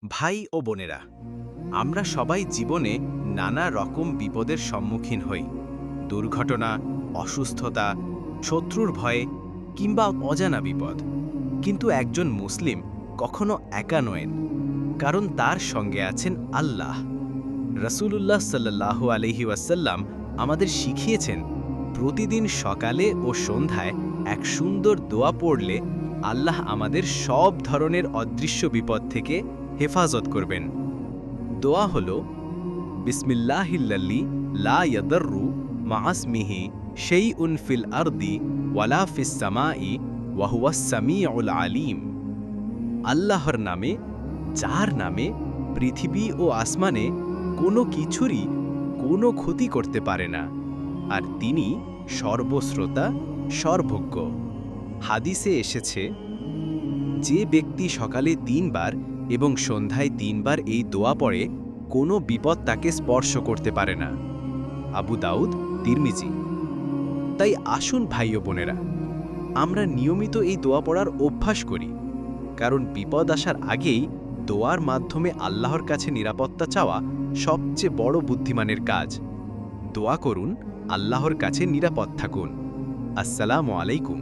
ভাই ও বোনেরা, আমরা সবাই জীবনে নানা রকম বিপদের সম্মুখীন হই। দুর্ঘটনা, অসুস্থতা, শত্রুর ভয়ে কিংবা অজানা বিপদ। কিন্তু একজন মুসলিম কখনো একা নয়েন, কারণ তার সঙ্গে আছেন আল্লাহ। রাসূলুল্লাহ সাল্লাল্লাহু আলাইহি ওয়াসাল্লাম আমাদের শিখিয়েছেন, প্রতিদিন সকালে ও সন্ধ্যায় এক সুন্দর দোয়া পড়লে আল্লাহ আমাদের সব ধরনের অদৃশ্য বিপদ থেকে হেফাজত করবেন। দোয়া হলো, বিসমিল্লাহিল্লাযী লা ইয়াদুররু মা ইসমিহি শাইউন ফিল আরদি ওয়ালা ফিস সামাই ওয়া হুয়াস সামিউল আলীম। আল্লাহর নামে, যার নামে পৃথিবী ও আসমানে কোনো কিছুরই কোনো ক্ষতি করতে পারে না, আর তিনি সর্বশ্রোতা, সর্বজ্ঞ। হাদিসে এসেছে, যে ব্যক্তি সকালে ৩ বার এবং সন্ধ্যায় ৩ বার এই দোয়া পড়ে, কোনো বিপদ তাকে স্পর্শ করতে পারে না। আবু দাউদ, তিরমিজি। তাই আসুন ভাই ও বোনেরা, আমরা নিয়মিত এই দোয়া পড়ার অভ্যাস করি, কারণ বিপদ আসার আগেই দোয়ার মাধ্যমে আল্লাহর কাছে নিরাপত্তা চাওয়া সবচেয়ে বড় বুদ্ধিমানের কাজ। দোয়া করুন, আল্লাহর কাছে নিরাপদ থাকুন। আসসালামু আলাইকুম।